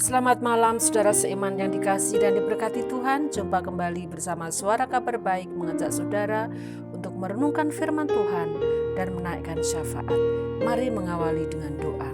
Selamat malam saudara seiman yang dikasihi dan diberkati Tuhan. Jumpa kembali bersama Suara Kabar Baik mengajak saudara untuk merenungkan firman Tuhan dan menaikkan syafaat. Mari mengawali dengan doa.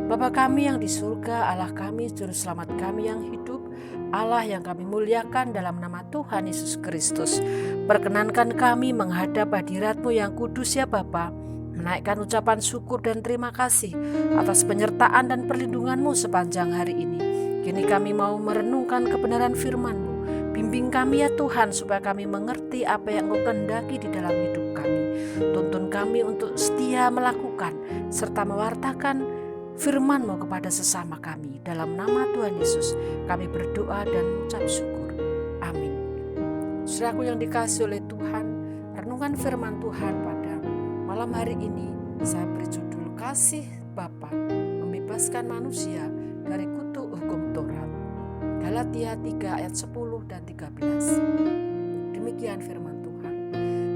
Bapa kami yang di surga, Allah kami, Juru Selamat kami yang hidup, Allah yang kami muliakan dalam nama Tuhan Yesus Kristus. Perkenankan kami menghadap hadirat-Mu yang kudus ya Bapa, menaikkan ucapan syukur dan terima kasih atas penyertaan dan perlindungan-Mu sepanjang hari ini. Kini kami mau merenungkan kebenaran firman-Mu. Bimbing kami ya Tuhan supaya kami mengerti apa yang Engkau kehendaki di dalam hidup kami. Tuntun kami untuk setia melakukan serta mewartakan firman-Mu kepada sesama kami. Dalam nama Tuhan Yesus kami berdoa dan mengucap syukur. Amin. Saudaraku yang dikasihi oleh Tuhan, renungan firman Tuhan pada malam hari ini saya beri judul Kasih Bapa Membebaskan Manusia dari Kutuk Hukum Taurat. Galatia 3 ayat 10 dan 13. Demikian firman Tuhan.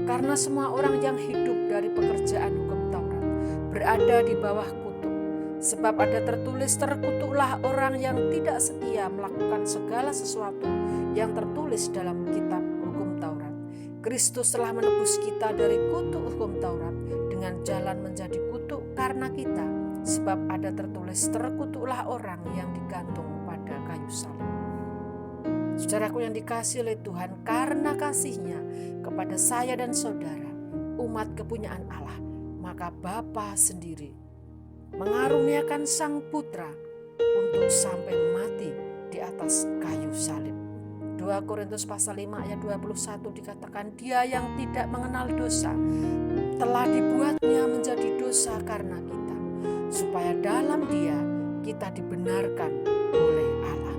Karena semua orang yang hidup dari pekerjaan hukum Taurat berada di bawah kutuk. Sebab ada tertulis, terkutuklah orang yang tidak setia melakukan segala sesuatu yang tertulis dalam kitab hukum Taurat. Kristus telah menebus kita dari kutuk hukum Taurat dengan jalan menjadi kutuk karena kita. Sebab ada tertulis, terkutuklah orang yang digantung pada kayu salib. Saudaraku yang dikasihi oleh Tuhan, karena kasih-Nya kepada saya dan saudara, umat kepunyaan Allah, maka Bapa sendiri mengaruniakan Sang Putra untuk sampai mati di atas kayu salib. 2 Korintus pasal 5 ayat 21 dikatakan, Dia yang tidak mengenal dosa telah dibuatnya menjadi dosa karena kita, supaya dalam Dia kita dibenarkan oleh Allah.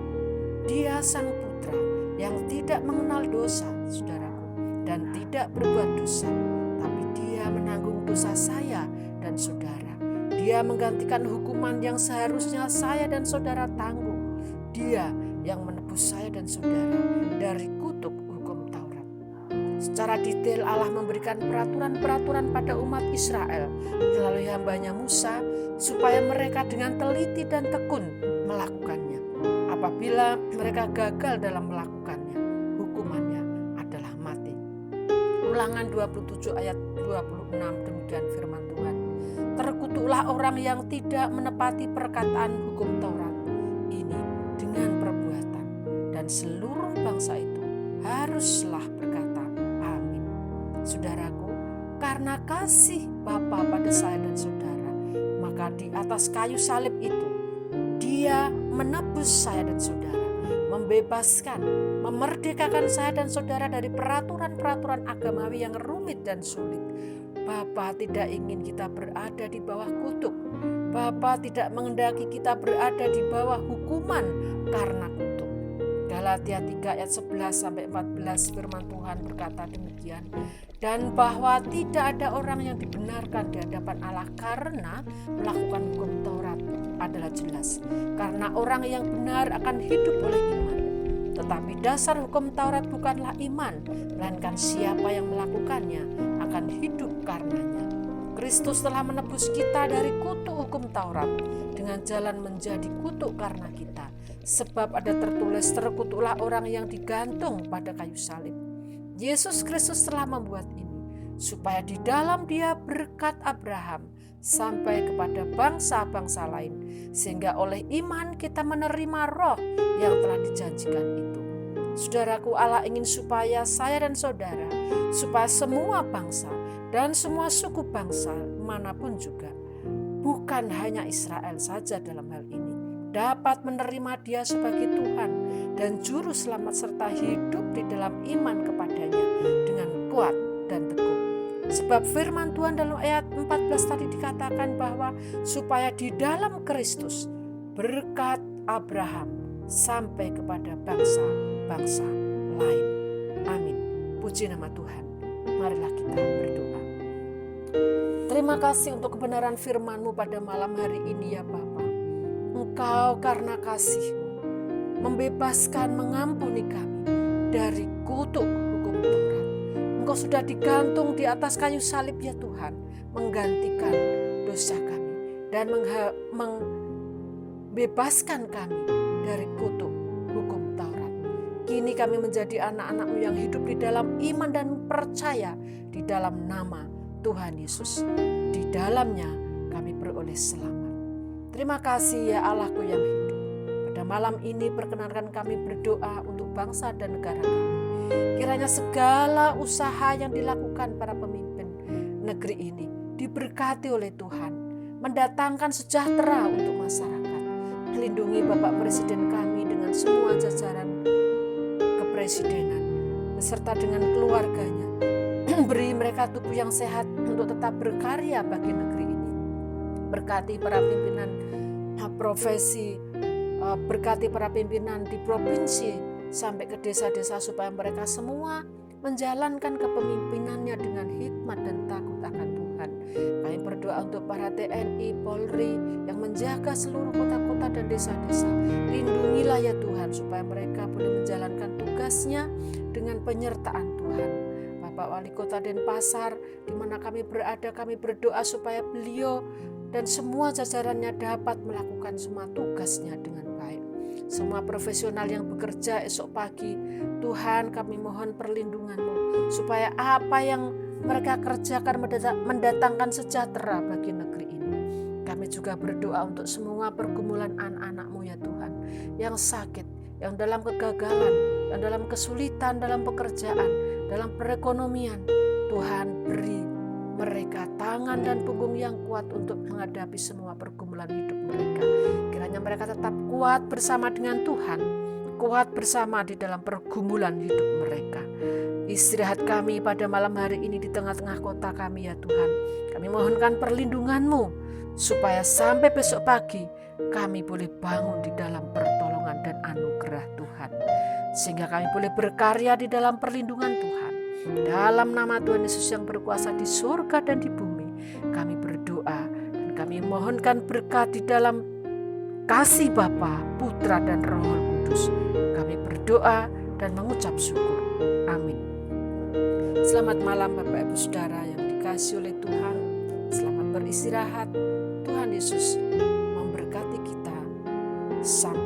Dia Sang Putra yang tidak mengenal dosa, saudaraku, dan tidak berbuat dosa, tapi Dia menanggung dosa saya dan saudara. Dia menggantikan hukuman yang seharusnya saya dan saudara tanggung. Dia yang menebus saya dan saudara dari kutuk hukum Taurat. Secara detail Allah memberikan peraturan-peraturan pada umat Israel melalui hambanya Musa supaya mereka dengan teliti dan tekun melakukannya. Apabila mereka gagal dalam melakukannya, hukumannya adalah mati. Ulangan 27 ayat 26 demikian firman Tuhan. Terkutuklah orang yang tidak menepati perkataan hukum Taurat ini dengan perbuatan, dan seluruh bangsa itu haruslah berkata amin. Saudaraku, karena kasih Bapa pada saya dan saudara, maka di atas kayu salib itu Dia menebus saya dan saudara, membebaskan, memerdekakan saya dan saudara dari peraturan-peraturan agamawi yang rumit dan sulit. Bapa tidak ingin kita berada di bawah kutuk. Bapa tidak menghendaki kita berada di bawah hukuman karena kutuk. Galatia 3 ayat 11 sampai 14 firman Tuhan berkata demikian. Dan bahwa tidak ada orang yang dibenarkan di hadapan Allah karena melakukan hukum Taurat adalah jelas. Karena orang yang benar akan hidup oleh iman. Tetapi dasar hukum Taurat bukanlah iman, melainkan siapa yang melakukannya akan hidup karenanya. Kristus telah menebus kita dari kutuk hukum Taurat dengan jalan menjadi kutuk karena kita. Sebab ada tertulis, terkutuklah orang yang digantung pada kayu salib. Yesus Kristus telah membuat ini, supaya di dalam Dia berkat Abraham sampai kepada bangsa-bangsa lain, sehingga oleh iman kita menerima roh yang telah dijanjikan itu. Saudaraku, Allah ingin supaya saya dan saudara, supaya semua bangsa dan semua suku bangsa manapun juga, bukan hanya Israel saja dalam hal ini, dapat menerima Dia sebagai Tuhan dan Juru Selamat serta hidup di dalam iman kepadanya dengan kuat dan teguh. Sebab firman Tuhan dalam ayat 14 tadi dikatakan bahwa supaya di dalam Kristus berkat Abraham sampai kepada bangsa-bangsa lain. Amin. Puji nama Tuhan. Marilah kita berdoa. Terima kasih untuk kebenaran firman-Mu pada malam hari ini ya Bapa. Engkau karena kasih-Mu membebaskan, mengampuni kami dari kutuk hukum Taurat. Engkau sudah digantung di atas kayu salib ya Tuhan, menggantikan dosa kami dan membebaskan kami dari kutuk hukum Taurat. Kini kami menjadi anak-anak-Mu yang hidup di dalam iman dan percaya di dalam nama Tuhan Yesus. Di dalamnya kami beroleh selamat. Terima kasih ya Allahku yang hidup. Pada malam ini perkenankan kami berdoa untuk bangsa dan negara kami. Kiranya segala usaha yang dilakukan para pemimpin negeri ini diberkati oleh Tuhan, mendatangkan sejahtera untuk masyarakat. Lindungi Bapak Presiden kami dengan semua jajaran kepresidenan beserta dengan keluarganya. Beri mereka tubuh yang sehat untuk tetap berkarya bagi negeri ini. Berkati para pimpinan profesi, berkati para pimpinan di provinsi sampai ke desa-desa supaya mereka semua menjalankan kepemimpinannya dengan hikmat dan takut akan Tuhan. Kami berdoa untuk para TNI, Polri yang menjaga seluruh kota-kota dan desa-desa. Lindungilah ya Tuhan supaya mereka boleh menjalankan tugasnya dengan penyertaan Tuhan. Bapak Wali Kota Denpasar, di mana kami berada, kami berdoa supaya beliau dan semua jajarannya dapat melakukan semua tugasnya dengan baik. Semua profesional yang bekerja esok pagi, Tuhan kami mohon perlindungan-Mu supaya apa yang mereka kerjakan mendatangkan sejahtera bagi negeri ini. Kami juga berdoa untuk semua pergumulan anak-anak-Mu ya Tuhan, yang sakit, yang dalam kegagalan, yang dalam kesulitan, dalam pekerjaan, dalam perekonomian. Tuhan beri mereka tangan dan punggung yang kuat untuk menghadapi semua pergumulan hidup mereka. Kiranya mereka tetap kuat bersama dengan Tuhan, kuat bersama di dalam pergumulan hidup mereka. Istirahat kami pada malam hari ini di tengah-tengah kota kami ya Tuhan. Kami mohonkan perlindungan-Mu supaya sampai besok pagi kami boleh bangun di dalam pertolongan dan anugerah Tuhan. Sehingga kami boleh berkarya di dalam perlindungan Tuhan. Dalam nama Tuhan Yesus yang berkuasa di surga dan di bumi, kami berdoa dan kami mohonkan berkat di dalam kasih Bapa, Putra dan Roh Kudus. Kami berdoa dan mengucap syukur. Amin. Selamat malam Bapak Ibu Saudara yang dikasihi oleh Tuhan. Selamat beristirahat. Tuhan Yesus memberkati kita. Sampai